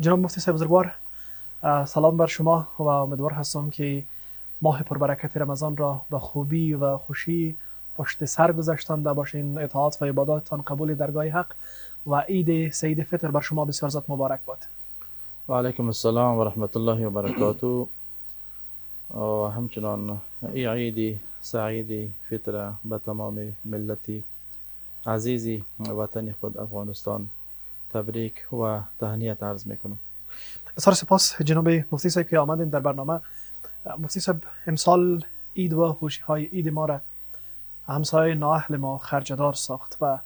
جناب مفتی صاحب بزرگوار، سلام بر شما و امیدوار هستم که ماه پربرکت رمضان را به خوبی و خوشی پشت سر گذاشتانده باشین. اطاعات و عباداتتان قبول درگاه حق و عید سعید فطر بر شما بسیار زیاد مبارک باد. و علیکم السلام و رحمت الله و برکاته. و همچنان ای عیدی سعیدی فطر به تمام ملتی عزیزی وطن خود افغانستان تبریک و تهنیت عرض میکنم. بسیار سپاس جناب مفتی صاحب که آمدین در برنامه. مفتی صاحب، امسال عید و خوشی های عید ما را همسایه نااهل ما خرجدار ساخت و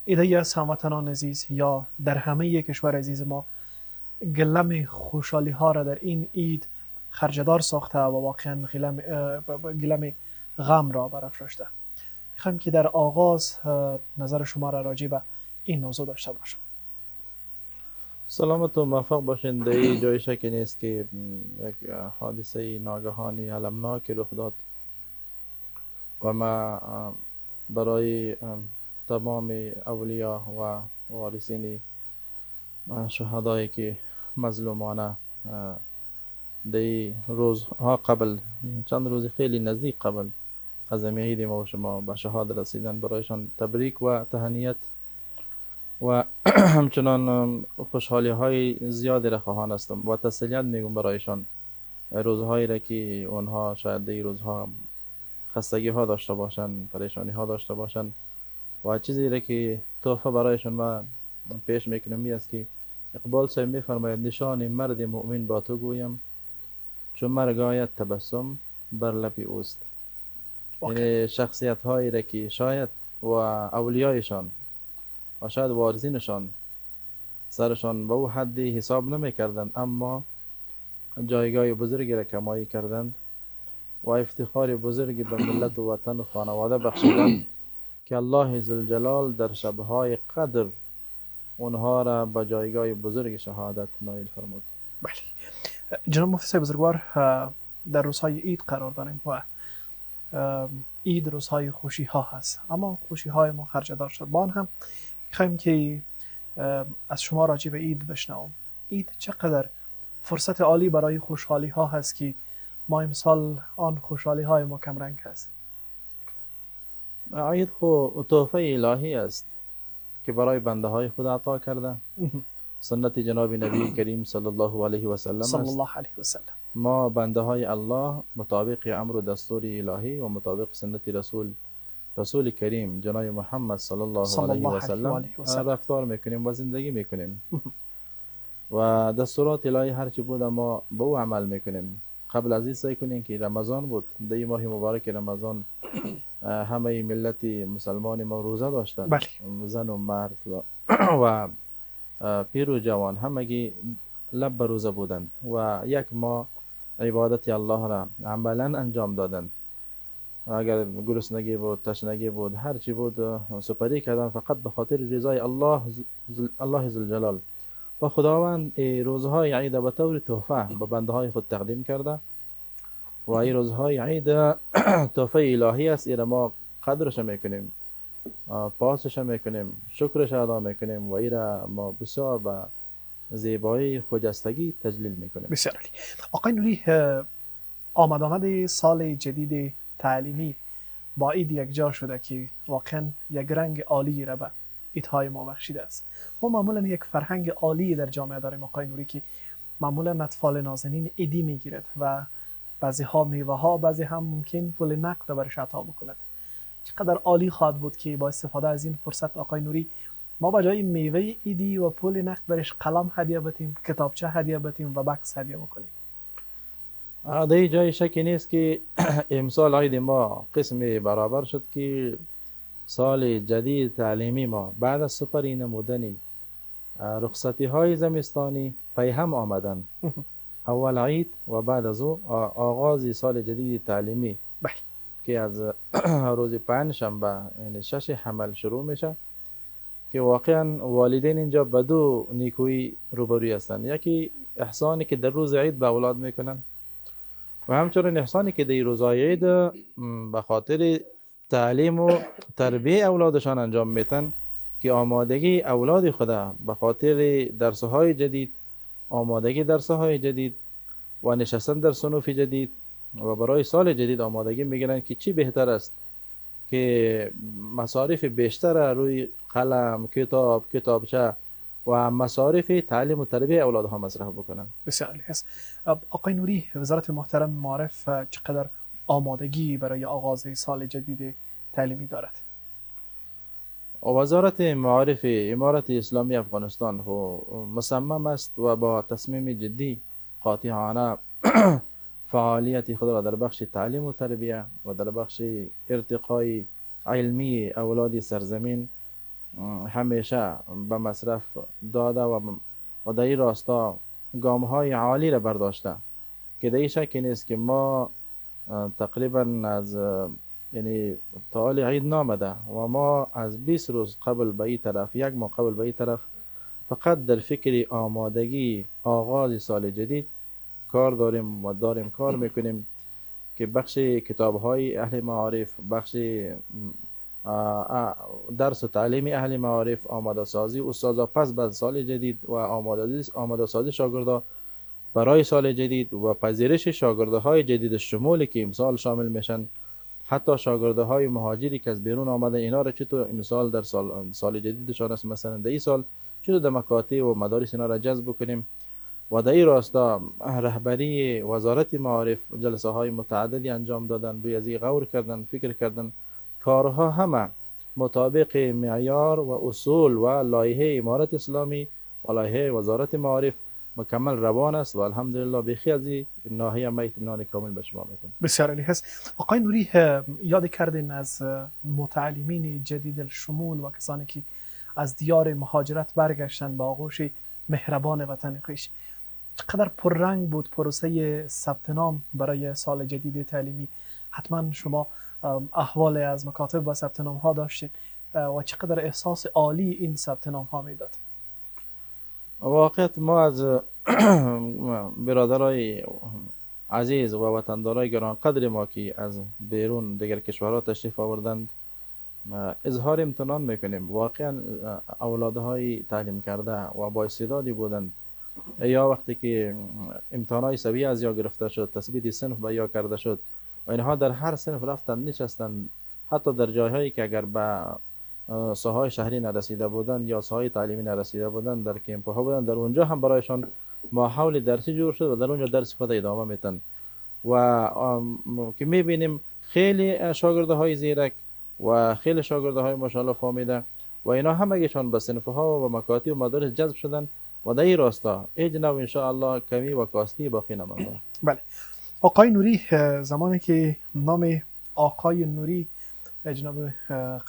ایده از هموطنان عزیز یا در همه کشور عزیز ما گلم خوشحالی ها را در این عید خرجدار ساخته و واقعا گلم غم را برافراشته. میخوایم که در آغاز نظر شما را راجع به این موضوع داشته باشم. سلامت و موفق باشین. در این جای شکی نیست که یک حادثه ناگهانی المناک رخ داد و ما برای تمام اولیا و وارثین شهدایی که مظلومانه دی روزها قبل، چند روز خیلی نزدیک قبل از عید ما و شما به شهادت رسیدن، برایشان تبریک و تهنیت و همچنان خوشحالی های زیادی را خواهان هستم و تسلیت میگم برایشان. روزهایی را که اونها شاید دی روزها خستگی ها داشته باشن، پریشانی ها داشته باشن و چیزی را که تحفه برایشان ما پیش میکنم می است که اقبال صاحب میفرماید نشان مرد مؤمن با تو گویم، چون مرگ آید تبسم بر لب اوست. یعنی شخصیت هایی را که شاید و اولیایشان و شاید وارثینشان سرشان به او حدی حساب نمی کردند، اما جایگاه بزرگی را کمایی کردند و افتخار بزرگی به ملت و وطن و خانواده بخشیدند که الله ذوالجلال در شبهای قدر اونها را به جایگاه بزرگ شهادت نائل فرمود. بله جناب مفتی صاحب بزرگوار، در روزهای عید قرار داریم و عید روزهای خوشی ها هست، اما خوشی های ما خرجدار شد. با آن هم میخوایم که از شما راجع به عید بشنوم. عید چقدر فرصت عالی برای خوشحالی ها هست که ما امسال آن خوشحالی های ما کم رنگ هست. عید خو تحفه الهی است که برای بنده های خود عطا کرده. سنت جناب نبی کریم صلی الله علیه و سلم صلی است. الله علیه و سلم. ما بنده های الله مطابق امر و دستور الهی و مطابق سنت رسول کریم جناب محمد صلی الله علیه و سلم رفتار میکنیم و زندگی میکنیم و دستورات الهی هرچی بود ما به او عمل میکنیم. قبل از این سعی کنیم که رمضان بود، در ماه مبارک رمضان همه ملت مسلمان ما روزه داشتند. بله. زن و مرد و پیر و جوان همگی لب به روزه بودند و یک ماه عبادت الله را عملا انجام دادند. اگر گرسنگی بود، تشنگی بود، هر چی بود سپری کردند فقط به خاطر رضای الله ذوالجلال. و خداوند روزهای عید به طور تحفه به بنده های خود تقدیم کرده و این روزهای عید تحفه الهی است. این ما قدرش میکنیم، پاسش میکنیم، شکرش ادا میکنیم و این را ما بسیار به زیبایی خجستگی تجلیل میکنیم. بسیار عالی. آقای نوری، آمد سال جدید تعلیمی با عید یک جا شده که واقعا یک رنگ عالی را به عیدهای ما بخشیده است. ما معمولا یک فرهنگ عالی در جامعه داریم آقای نوری که معمولا اطفال نازنین عیدی میگیرد و بعضی ها میوه ها، بعضی هم ممکن پول نقد برش عطا بکند. چقدر عالی خواهد بود که با استفاده از این فرصت آقای نوری ما به جای میوه عیدی و پول نقد برش قلم هدیه بدیم، کتابچه هدیه بدیم و بکس هدیه بکنیم. در جای شکی نیست که امسال عید ما قسمی برابر شد که سال جدید تعلیمی ما بعد از سپری نمودنی رخصتی های زمستانی پی هم آمدن. اول عید و بعد از او آغاز سال جدید تعلیمی که از روز پنجشنبه یعنی 6 حمل شروع میشه که واقعا والدین اینجا به دو نیکویی روبروی هستند. یکی احسانی که در روز عید به اولاد میکنن و همچنین احسانی که در روزهای عید به خاطر تعلیم و تربیه اولادشان انجام میتن که آمادگی اولاد خدا به خاطر درسهای جدید آمادگی در ساحه جدید و نشستن در صنوف جدید و برای سال جدید آمادگی میگیرن که چی بهتر است که مصارف بیشتر روی قلم، کتاب، کتابچه و مصارف تعلیم و تربیه اولادها مصرف بکنن. بسیار عالی است. آقای نوری، وزارت محترم معارف چقدر آمادگی برای آغاز سال جدید تعلیمی دارد؟ وزارت معارف امارت اسلامی افغانستان مصمم است و با تصمیم جدی قاطعانه فعالیت خود را در بخش تعلیم و تربیه و در بخش ارتقای علمی اولاد سرزمین همیشه به مصرف داده و در این راستا گام های عالی را برداشته که در این شک نیست که ما تقریبا از یعنی تا عید نامده و ما از 20 روز قبل به این طرف، یک ماه قبل به این طرف فقط در فکر آمادگی آغاز سال جدید کار داریم و داریم کار میکنیم که بخش کتاب های اهل معارف، بخش درس و تعلیم اهل معارف، آماده سازی استادا پس بعد سال جدید و آماده سازی شاگردا برای سال جدید و پذیرش شاگرده های جدید شمولی که امسال شامل میشن، حتی شاگرده های مهاجری که از بیرون آمده اینا را چطور امسال در سال جدیدشان است مثلا در این سال چطور در مکاتب و مدارس اینا را جذب کنیم و در این راستا رهبری وزارت معارف جلسه های متعددی انجام دادن، روی از این غور کردن، فکر کردن، کارها همه مطابق معیار و اصول و لایحه امارت اسلامی و لایحه وزارت معارف مکمل روان است و الحمدلله بخی از این ناحیه ما اطمینان کامل به شما میتونم. بسیار عالی هست. آقای نوری، یاد کردین از متعلمین جدید الشمول و کسانی که از دیار مهاجرت برگشتن با آغوش مهربان وطن خویش، چقدر پررنگ بود پروسه ثبت نام برای سال جدید تعلیمی؟ حتما شما احوال از مکاتب و ثبت نام ها داشتید و چقدر احساس عالی این ثبت نام ها میداد؟ واقعیت ما از برادرای عزیز و وطندارای گرانقدر ما که از بیرون دیگر کشورها تشریف آوردند اظهار امتنان میکنیم. واقعا اولادهای تعلیم کرده و با استعدادی بودند، یا وقتی که امتحانات سویه از یا گرفته شد، تثبیت صنف به یا کرده شد و اینها در هر صنف رفتند نشستند، حتی در جایهایی که اگر به ساحای شهری نرسیده بودند یا ساحای تعلیمی نرسیده بودند در کمپ ها بودند، در اونجا هم برایشان ماحول درسی جور شد و در اونجا درس خود ادامه میتن و که میبینیم خیلی شاگرده های زیرک و خیلی شاگرده های ماشاءالله فهمیده و اینا همگیشان به صنف ها و مکاتب و مدارس جذب شدن و در این راستا اجنا و ان شاء الله کمی و کاستی باقی نمانده. بله. آقای نوری، زمانی که نام آقای نوری جناب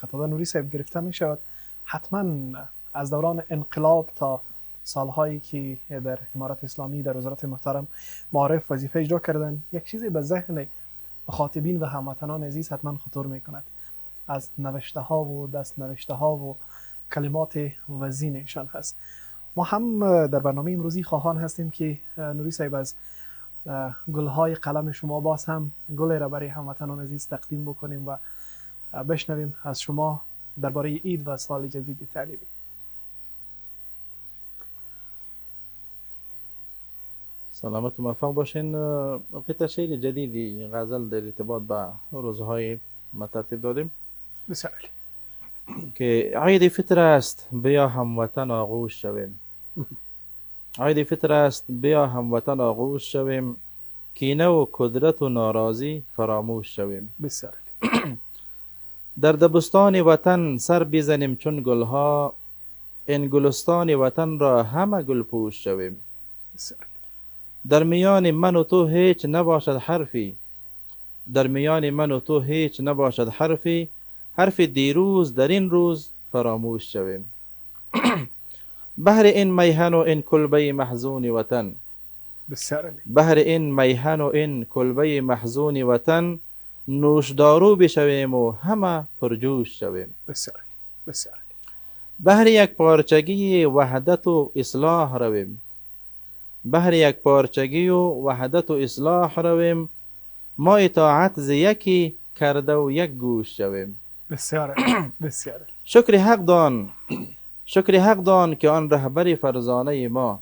قتاده نوری صاحب گرفته می شود، حتما از دوران انقلاب تا سالهایی که در امارت اسلامی در وزارت محترم معارف وظیفه اجرا کردن، یک چیزی به ذهن مخاطبین و هموطنان عزیز حتما خطور می کند از نوشته ها و دست نوشته ها و کلمات وزینشان هست. ما هم در برنامه امروزی خواهان هستیم که نوری صاحب از گلهای قلم شما باز هم گلی را برای هموطنان عزیز تقدیم بکنیم و بشنویم از شما درباره عید و سال جدید تعلیمی. سلامت و موفق باشین. قطعه شعر جدیدی غزل در ارتباط با روزهای ما ترتیب دادیم بسیار که عید فطر است بیا هموطن آغوش شویم. عید فطر است بیا هموطن آغوش شویم، کینه و کدرت و ناراضی فراموش شویم. بسیار در دبستان وطن سر بزنیم چون گلها، این گلستان وطن را همه گل پوش شویم. بسیار در میان من و تو هیچ نباشد حرفی، در میان من و تو هیچ نباشد حرفی، حرف دیروز در این روز فراموش شویم. بهر این میهن و این کلبه محزون وطن، بسیار بهر این میهن و این کلبه محزون وطن، نوشدارو بشویم و همه پرجوش شویم. بسیار بسیار بهر یک پارچگی وحدت و اصلاح رویم، بهر یک پارچگی و وحدت و اصلاح رویم، ما اطاعت ز یکی کرده و یک گوش شویم. بسیار بسیار شکر حق دان که آن رهبر فرزانه ما،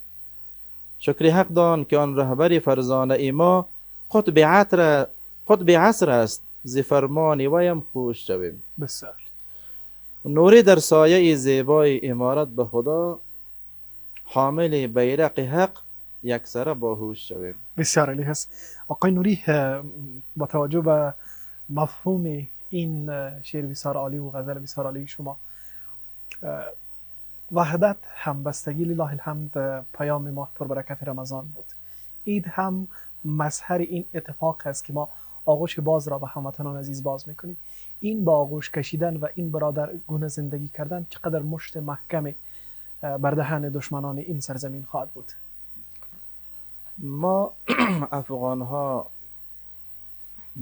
شکر حق دان که آن رهبر فرزانه ما قطب عصر است، ز فرمان ویم خوش شویم. بسیار نوری در سایه زیبای امارت به خدا، حامل بیرق حق یکسره باهوش شویم. بسیار عالی هست. آقای نوری، با توجه به مفهوم این شعر بسیار عالی و غزل بسیار عالی شما، وحدت، همبستگی، لله الحمد پیام ما پربرکت رمضان بود. عید هم مظهر این اتفاق است که ما آغوش باز را به هموطنان عزیز باز میکنیم. این با آغوش کشیدن و این برادر گونه زندگی کردن چقدر مشت محکم بر دهن دشمنان این سرزمین خواهد بود. ما افغان ها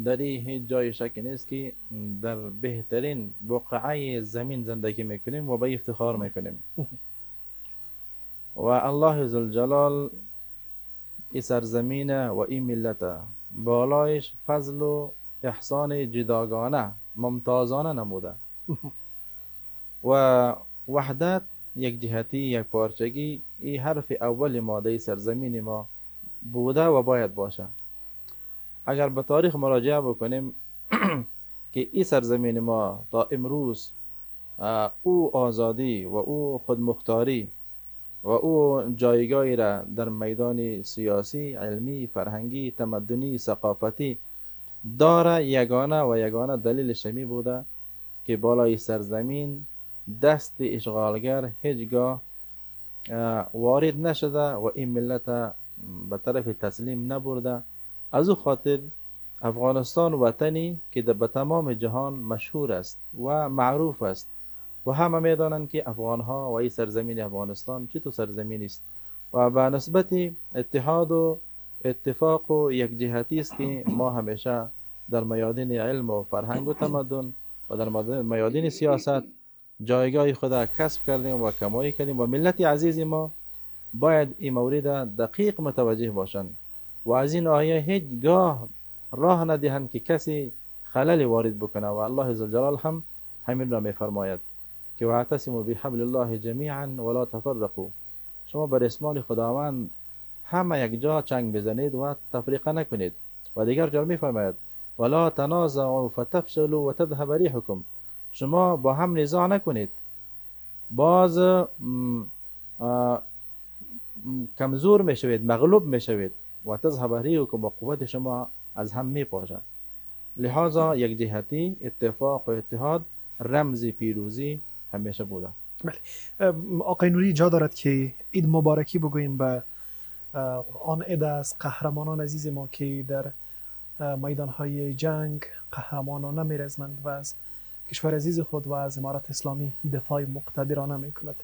در هیچ جای شکی نیست که در بهترین بقعه زمین زندگی میکنیم و به افتخار میکنیم. و الله ذوالجلال این سرزمین و این ملت بالایش فضل و احسان جداگانه ممتازانه نموده و وحدت، یک جهتی، یک پارچگی، این حرف اول ماده سرزمین ما بوده و باید باشه. اگر به تاریخ مراجعه بکنیم که این سرزمین ما تا امروز او آزادی و او خودمختاری و او جایگاهی را در میدان سیاسی، علمی، فرهنگی، تمدنی، ثقافتی داره، یگانه و یگانه دلیلش می بوده که بالای سرزمین دست اشغالگر هیچگاه وارد نشده و این ملت به طرف تسلیم نبرده. از او خاطر افغانستان وطنی که به تمام جهان مشهور است و معروف است و همه میدانند که افغان ها و این سرزمین افغانستان چه تو سرزمینی است و به نسبت اتحاد و اتفاق و یک جهتی است که ما همیشه در میادین علم و فرهنگ و تمدن و در میادین سیاست جایگاه خود کسب کردیم و کمایی کردیم و ملت عزیز ما باید این مورد دقیق متوجه باشند و از این آیه هیچگاه راه ندهند که کسی خلل وارد بکنه. و الله ذوالجلال هم همین را میفرماید که واعتصموا بحبل الله جمیعا ولا تفرقوا، شما بر اسمان خداوند همه یک جا چنگ بزنید و تفریقه نکنید. و دیگر جا میفرماید ولا تنازعوا فتفشلوا وتذهب ريحكم، شما با هم نزاع نکنید، باز کمزور میشوید، مغلوب میشوید و تذهب ريحكم و قوت شما از هم میپاشه. لحاظا یک جهتی، اتفاق و اتحاد رمز پیروزی همیشه بوده. آقای نوری، جا دارد که عید مبارکی بگوییم به آن عده از قهرمانان عزیز ما که در میدانهای جنگ قهرمانانه میرزمند و از کشور عزیز خود و از امارت اسلامی دفاع مقتدرانه میکند.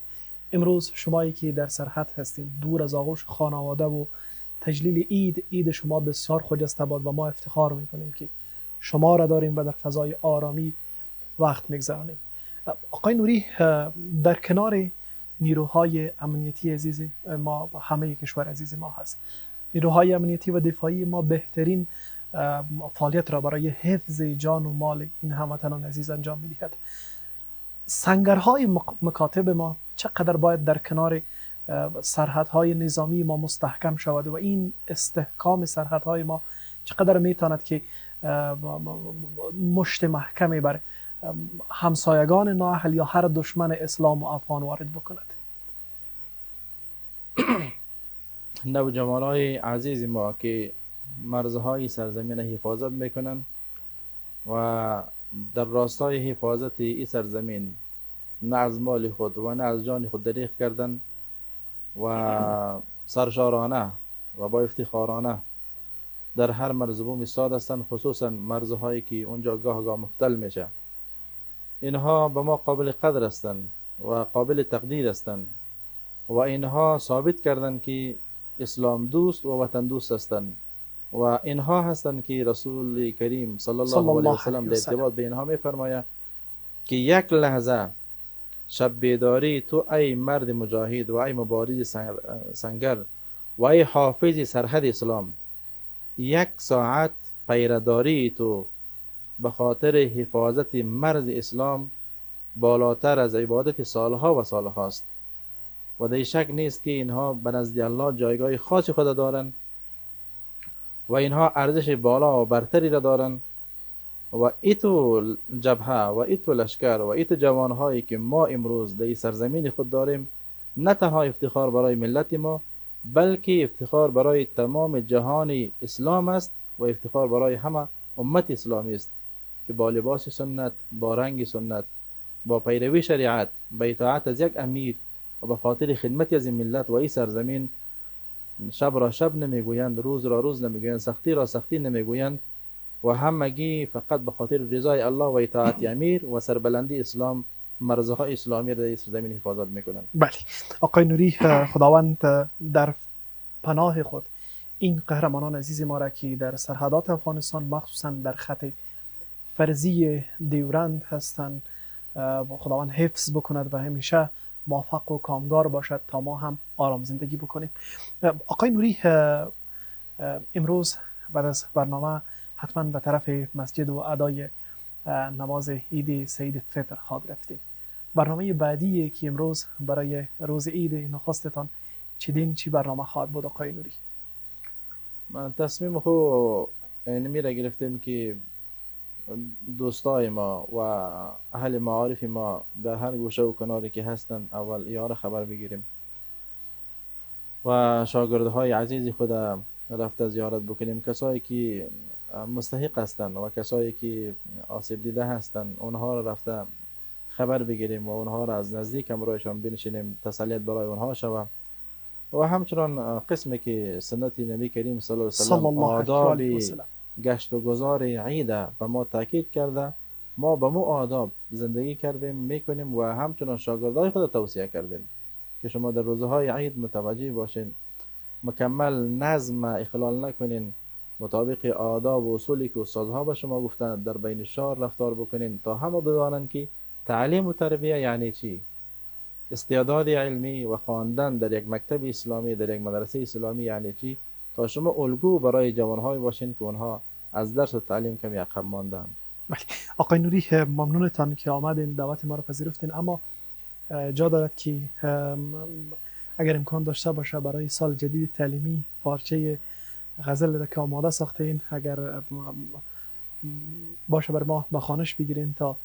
امروز شمایی که در سرحد هستید، دور از آغوش خانواده و تجلیل عید شما بسیار خجسته باد و ما افتخار میکنیم که شما را داریم و در فضای آرامی وقت میگذرانیم. آقای نوری، در کنار نیروهای امنیتی عزیز ما، همه کشور عزیز ما هست، نیروهای امنیتی و دفاعی ما بهترین فعالیت را برای حفظ جان و مال این هموطنان عزیز انجام میدهد. سنگرهای مکاتب ما چقدر باید در کنار سرحدهای نظامی ما مستحکم شود و این استحکام سرحدهای ما چقدر میتواند که مشت محکمی بر همسایگان نااهل یا هر دشمن اسلام و افغان وارد بکند. نوجوانای عزیز ما که مرزهای سرزمین حفاظت میکنن و در راستای حفاظت این سرزمین نه از مال خود و نه از جان خود دریغ کردن و سرشارانه و با افتخارانه در هر مرز بوم ایستاده هستند، خصوصا مرزهایی که اونجا گاه گاه مختل میشه. اینها به ما قابل قدر هستند و قابل تقدیر هستند و اینها ثابت کردند که اسلام دوست و وطن دوست هستند و اینها هستند که رسول کریم صلی الله علیه و سلم در ارتباط به اینها میفرماید که یک لحظه شب بیداری تو ای مرد مجاهد و ای مبارز سنگر و ای حافظ سرحد اسلام، یک ساعت پیرداری تو به خاطر حفاظت مرز اسلام بالاتر از عبادت سالها و سالهاست. و در شک نیست که اینها به نزد الله جایگاه خاص خود دارند و اینها ارزش بالا و برتری را دارند و ایتو جبهه و ایتو لشکر و ایتو جوانهایی که ما امروز در سرزمین خود داریم نه تنها افتخار برای ملت ما بلکه افتخار برای تمام جهان اسلام است و افتخار برای همه امت اسلامی است که با لباس سنت، با رنگ سنت، با پیروی شریعت، با اطاعت از یک امیر و به خاطر خدمت از این ملت و این سرزمین شب را شب نمیگویند، روز را روز نمیگویند، سختی را سختی نمیگویند و همگی فقط به خاطر رضای الله و اطاعت امیر و سربلندی اسلام مرزهای اسلامی را در سرزمین حفاظت میکنند. بله آقای نوری، خداوند در پناه خود این قهرمانان عزیز ما را که در سرحدات افغانستان مخصوصا در خط فرضی دیورند هستند خداوند حفظ بکند و همیشه موفق و کامگار باشد تا ما هم آرام زندگی بکنیم. آقای نوری، امروز بعد از برنامه حتما به طرف مسجد و ادای نماز عید سعید فطر خواهد رفتیم. برنامه بعدی که امروز برای روز عید نخستتان چی برنامه خواهد بود آقای نوری؟ من تصمیم خو اینمی را گرفتیم که دوستای ما و اهل معارف ما در هر گوشه و کناری که هستند اول یار خبر بگیریم و شاگردهای عزیز خود رفته زیارت بکنیم، کسایی که مستحق هستند و کسایی که آسیب دیده هستند اونها را رفته خبر بگیریم و اونها را از نزدیک همراهشان بنشینیم، تسلیت برای اونها شود و همچنان قسمی که سنت نبی کریم صلی الله علیه و آداب گشت و گذار عید به ما تاکید کرده، ما به مو آداب زندگی کردیم میکنیم و همچنان شاگردای خود توصیه کردیم که شما در روزهای عید متوجه باشین، مکمل نظم اخلال نکنین، مطابق آداب و اصولی که استادها به شما گفتند در بین شهر رفتار بکنین تا همه بدانند که تعلیم و تربیه یعنی چی، استعداد علمی و خواندن در یک مکتب اسلامی، در یک مدرسه اسلامی یعنی چی، تا شما الگو برای جوانهای باشین که اونها از درس و تعلیم کمی عقب ماندند. آقای نوری، ممنونتان که آمدین دعوت ما رو پذیرفتین، اما جا دارد که اگر امکان داشته باشه برای سال جدید تعلیمی پارچه غزل را که آماده ساختین اگر باشه بر ما به خوانش بگیرین تا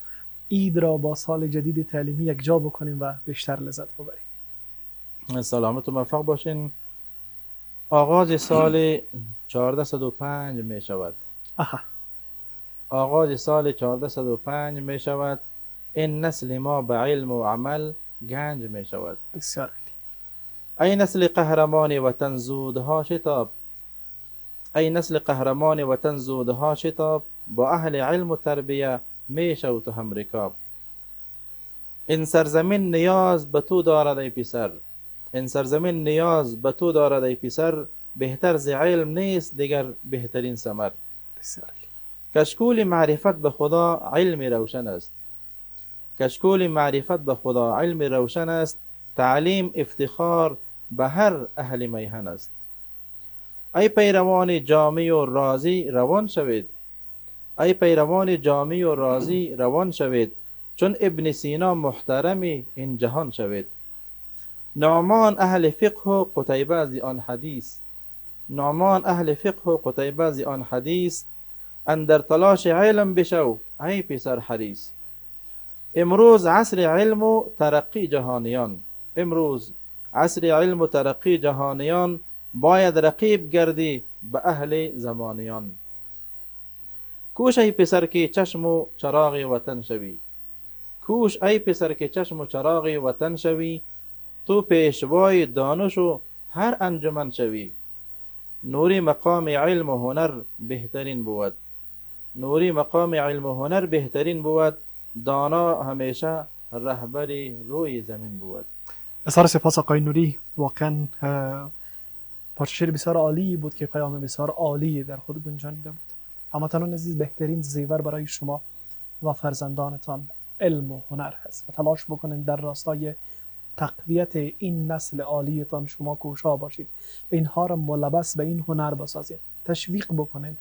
عید را با سال جدید تعلیمی یک جا بکنیم و بیشتر لذت ببریم. سلامت و موفق باشین. آغاز سال 1405 می شود. آغاز سال 1405 می شود. این نسل ما به علم و عمل گنج می شود. بسیار ای نسل قهرمان وطن زودها شتاب، ای نسل قهرمان وطن زودها شتاب، با اهل علم و تربیه می شو تو هم رکاب. این سرزمین نیاز به تو دارد ای پسر، این سرزمین نیاز به تو دارد ای پسر، بهتر ز علم نیست دیگر بهترین ثمر. کشکول معرفت به خدا علم روشن است، کشکول معرفت به خدا علم روشن است، تعلیم افتخار به هر اهل میهن است. ای پیروان جامی و راضی روان شوید، ای پیروان جامی و راضی روان شوید، چون ابن سینا محترمی این جهان شوید. نعمان اهل فقه و قتیبه از آن حدیث، نعمان اهل فقه و قتیبه از آن حدیث، اندر تلاش علم بشو ای پسر حریص. امروز عصر علم و ترقی جهانیان، امروز عصر علم و ترقی جهانیان، باید رقیب گردی به اهل زمانیان. کوش ای پسر که چشم و چراغ وطن شوی، کوش ای پسر که چشم و چراغ وطن شوی، تو پیشوای دانش و هر انجمن شوی. نوری مقام علم و هنر بهترین بود، نوری مقام علم و هنر بهترین بود، دانا همیشه رهبری روی زمین بود. بسیار سپاس آقای نوری، واقعا پارچه شعر بسیار عالی بود که پیام بسیار عالی در خود گنجانیده بود. هموطنان عزیز، بهترین زیور برای شما و فرزندانتان علم و هنر هست و تلاش بکنید در راستای تقویت این نسل عالیتان شما کوشا باشید و اینها را ملبس به این هنر بسازید، تشویق بکنید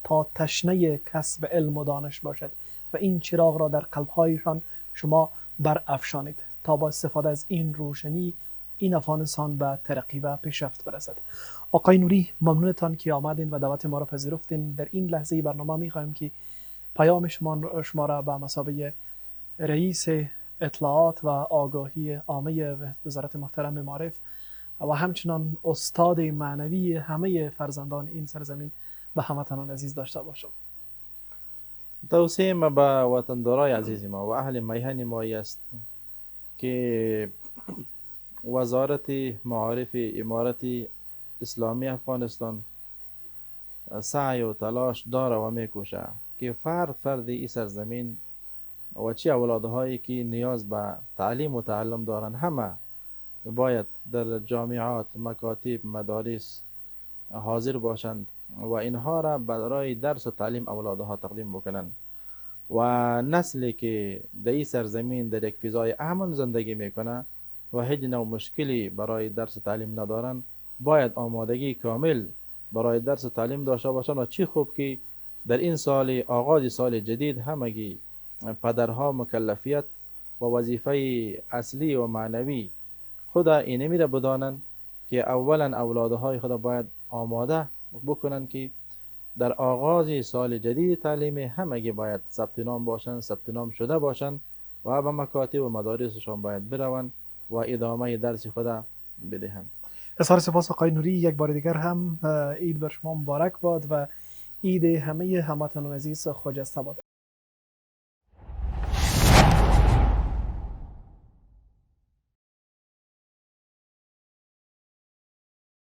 تا تشنه کسب علم و دانش باشد و این چراغ را در قلبهایشان شما برافشانید تا با استفاده از این روشنی این افغانستان به ترقی و پیشرفت برسد. آقای نوری، ممنونتان که آمدین و دعوت ما را پذیرفتین. در این لحظه برنامه می‌خواهیم که پیام شما را به مثابه رئیس اطلاعات و آگاهی عامه وزارت محترم معارف و همچنان استاد معنوی همه فرزندان این سرزمین به هموطنان عزیز داشته باشم. توصیه ما به وطندارای عزیز ما و اهل میهن ما است که وزارت معارف امارت اسلامی افغانستان سعی و تلاش داره و میکوشه که فرد این سرزمین و چی اولادهایی که نیاز به تعلیم و تعلم دارن همه باید در جامعات، مکاتب، مدارس حاضر باشند و اینها را برای درس و تعلیم اولادها تقدیم بکنند و نسلی که در این سرزمین در یک فضای امن زندگی میکنه و هیچ نوع مشکلی برای درس و تعلیم ندارن باید آمادگی کامل برای درس و تعلیم داشته باشند و چی خوب که در این سال آغاز سال جدید همگی پدرها مکلفیت و وظیفه اصلی و معنوی خود اینمی را بدانند که اولا اولادهای خود باید آماده بکنند که در آغاز سال جدید تعلیمی همگی باید ثبت نام باشند، ثبت نام شده باشند و به مکاتب و مدارسشان باید بروند و ادامه درس خود بدهند. بسیار سپاس آقای نوری. یک بار دیگر هم عید بر شما مبارک باد و عید همه هموطنان عزیز خجسته باد.